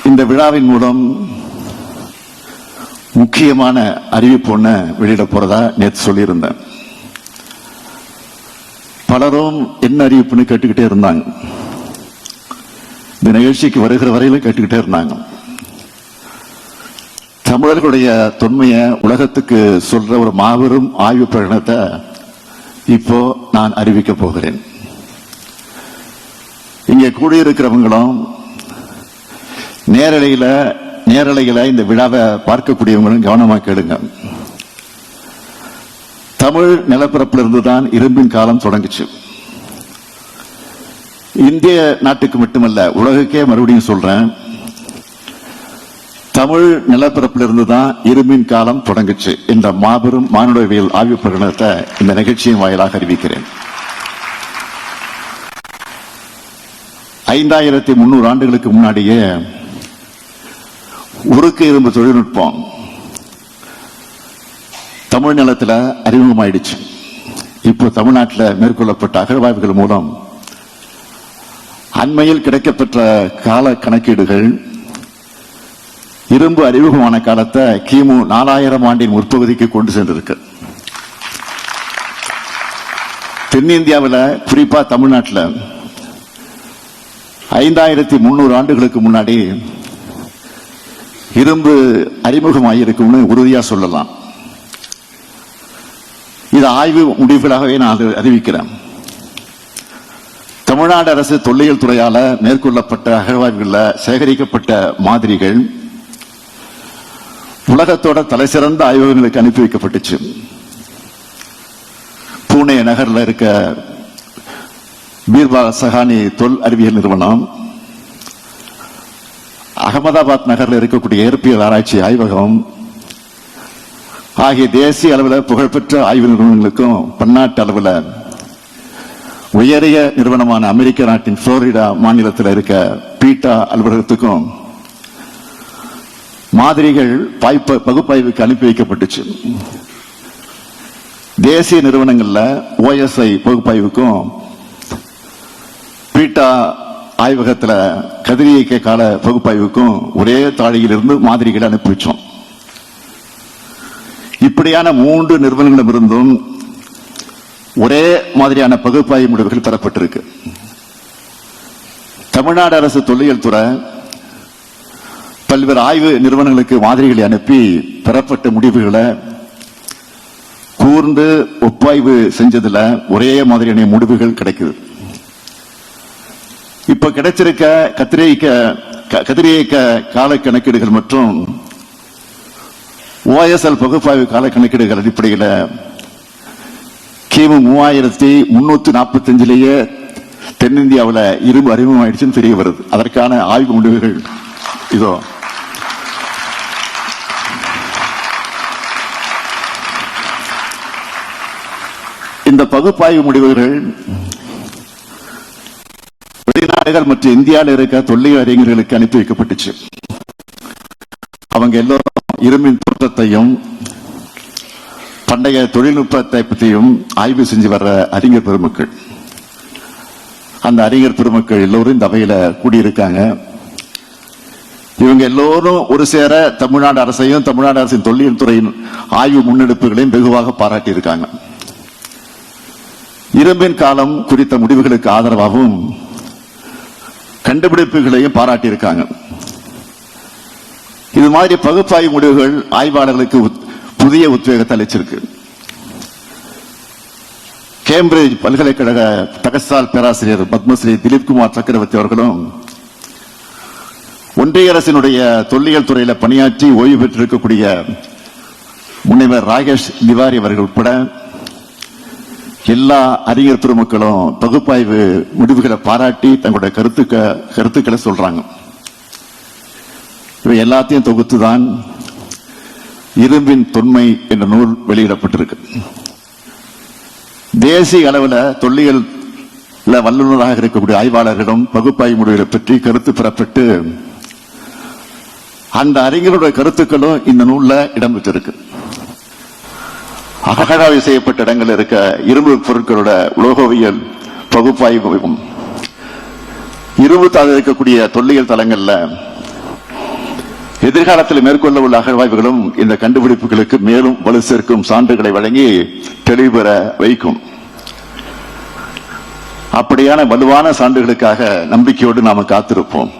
இந்த விழாவின் மூலம் முக்கியமான அறிவிப்பு ஒண்ணு வெளியிட போறதா நேற்று சொல்லியிருந்தேன். பலரும் என்ன அறிவிப்புன்னு கேட்டுக்கிட்டே இருந்தாங்க. இந்த நிகழ்ச்சிக்கு வருகிற வரையிலும் கேட்டுக்கிட்டே இருந்தாங்க. தமிழர்களுடைய தொன்மையை உலகத்துக்கு சொல்ற ஒரு மாபெரும் ஆய்வு பிரகடனத்தை இப்போ நான் அறிவிக்க போகிறேன். இங்கே கூடியிருக்கிறவங்களும் நேரலையில இந்த விழாவை பார்க்கக்கூடியவங்களும் கவனமா கேளுங்க. தமிழ் நிலப்பரப்பிலிருந்து தான் இரும்பின் காலம் தொடங்குச்சு. இந்திய நாட்டுக்கு மட்டுமல்ல, உலகுக்கே மறுபடியும் சொல்றேன், தமிழ் நிலப்பரப்பிலிருந்து தான் இரும்பின் காலம் தொடங்குச்சு என்ற மாபெரும் மானுடவியல் ஆய்வு பிரகடனத்தை இந்த நிகழ்ச்சியின் வாயிலாக அறிவிக்கிறேன். 5300 ஆண்டுகளுக்கு முன்னாடியே உருக்கு இரும்பு தொழில்நுட்பம் தமிழ் நிலத்தில் அறிமுகமாயிடுச்சு. இப்போ தமிழ்நாட்டில் மேற்கொள்ளப்பட்ட அகழ்வாய்வுகள் மூலம் அண்மையில் கிடைக்கப்பெற்ற கால கணக்கீடுகள் இரும்பு அறிமுகமான காலத்தை கிமு 4000 ஆண்டின் முற்பகுதிக்கு கொண்டு சென்றிருக்கு. தென்னிந்தியாவில், குறிப்பா தமிழ்நாட்டில் 5300 ஆண்டுகளுக்கு முன்னாடி இரும்பு அறிமுகமாயிருக்கும்னு உறுதியா சொல்லலாம். இது ஆய்வு முடிவுகளாகவே நான் அறிவிக்கிறேன். தமிழ்நாடு அரசு தொல்லியல் துறையால மேற்கொள்ளப்பட்ட அகழ்வாய்வுகளில் சேகரிக்கப்பட்ட மாதிரிகள் உலகத்தோட தலைசிறந்த ஆய்வகங்களுக்கு அனுப்பி வைக்கப்பட்டுச்சு. பூனே நகர்ல இருக்க பீர்பால் சஹானி தொல் அறிவியல் நிறுவனம், அகமதாபாத் நகரில் இருக்கக்கூடிய இயற்பியல் ஆராய்ச்சி ஆய்வகம் ஆகிய தேசிய அளவில் புகழ்பெற்ற ஆய்வு நிறுவனங்களுக்கும் பன்னாட்டு அளவில் உயரிய நிறுவனமான அமெரிக்க நாட்டின் புளோரிடா மாநிலத்தில் இருக்க பீட்டா அலுவலகத்துக்கும் மாதிரிகள் பகுப்பாய்வுக்கு அனுப்பி வைக்கப்பட்டுச்சு. தேசிய நிறுவனங்கள்ல OSI பகுப்பாய்வுக்கும் பீட்டா ஆய்வகத்தில் கதிரியக்க கால பகுப்பாய்வுக்கும் ஒரே தாழியிலிருந்து மாதிரிகளை அனுப்பி வச்சோம். இப்படியான 3 நிறுவனங்களிடமிருந்தும் ஒரே மாதிரியான பகுப்பாய்வு முடிவுகள் பெறப்பட்டிருக்கு. தமிழ்நாடு அரசு தொல்லியல் துறை பல்வேறு ஆய்வு நிறுவனங்களுக்கு மாதிரிகளை அனுப்பி பெறப்பட்ட முடிவுகளை கூர்ந்து ஒப்பாய்வு செஞ்சதுல ஒரே மாதிரியான முடிவுகள் கிடைக்குது. இப்ப கிடைச்சிருக்க கதிரியக்க கால கணக்கீடுகள் மற்றும் OSL பகுப்பாய்வு கால கணக்கீடுகள் அடிப்படையில் கிமு 3345 தென்னிந்தியாவில் இரும்பு அறிமுகமாயிடுச்சுன்னு தெரிய வருது. அதற்கான ஆய்வு முடிவுகள் இதோ. இந்த பகுப்பாய்வு முடிவுகள் வெளிநாடுகள் மற்றும் இந்தியாவில் இருக்க தொல்லியல் அறிஞர்களுக்கு அனுப்பி வைக்கப்பட்டுச்சு. அவங்க எல்லோரும் இரும்பின் தோற்றத்தையும் பண்டைய தொழில்நுட்பத்தை பற்றியும் ஆய்வு செஞ்சு வர்ற அறிஞர் பெருமக்கள். அந்த அறிஞர் பெருமக்கள் எல்லோரும் இந்த அவையில கூடியிருக்காங்க. இவங்க எல்லோரும் ஒரு சேர தமிழ்நாடு அரசையும் தமிழ்நாடு அரசின் தொல்லியல் துறையின் ஆய்வு முன்னெடுப்புகளையும் வெகுவாக பாராட்டி இருக்காங்க. இரும்பின் காலம் குறித்த முடிவுகளுக்கு ஆதரவாகவும் கண்டுபிடிப்புகளையும் பாராட்டியிருக்காங்க. இது மாதிரி பகுப்பாய்வு முடிவுகள் ஆய்வாளர்களுக்கு புதிய உத்வேகத்தை அளிச்சிருக்கு. கேம்பிரிட்ஜ் பல்கலைக்கழக தகசால் பேராசிரியர் பத்மஸ்ரீ திலீப்குமார் சக்கரவர்த்தி அவர்களும் ஒன்றிய அரசினுடைய தொல்லியல் துறையில பணியாற்றி ஓய்வு பெற்றிருக்கக்கூடிய முனைவர் ராகேஷ் திவாரி அவர்கள் உட்பட எல்லா அறிஞர் பெருமக்களும் பகுப்பாய்வு முடிவுகளை பாராட்டி தங்களுடைய கருத்துக்களை சொல்றாங்க. இவை எல்லாத்தையும் தொகுத்துதான் இரும்பின் தொன்மை என்ற நூல் வெளியிடப்பட்டிருக்கு. தேசிய அளவில் தொல்லியல் வல்லுநராக இருக்கக்கூடிய ஆய்வாளர்களிடம் பகுப்பாய்வு முடிவுகளை பற்றி கருத்து பெறப்பட்டு அந்த அறிஞருடைய கருத்துக்களும் இந்த நூல்ல இடம்பெற்றிருக்கு. அகழாய்வு செய்யப்பட்ட இடங்கள் இருக்க இரும்பு பொருட்களோட உலோகவியல் பகுப்பாய்வும் இரும்பு தாது இருக்கக்கூடிய தொல்லியல் தலங்கள்ல எதிர்காலத்தில் மேற்கொள்ள உள்ள அகழ்வாய்வுகளும் இந்த கண்டுபிடிப்புகளுக்கு மேலும் வலு சேர்க்கும் சான்றுகளை வழங்கி தெளிவு பெற வைக்கும். அப்படியான வலுவான சான்றுகளுக்காக நம்பிக்கையோடு நாம காத்திருப்போம்.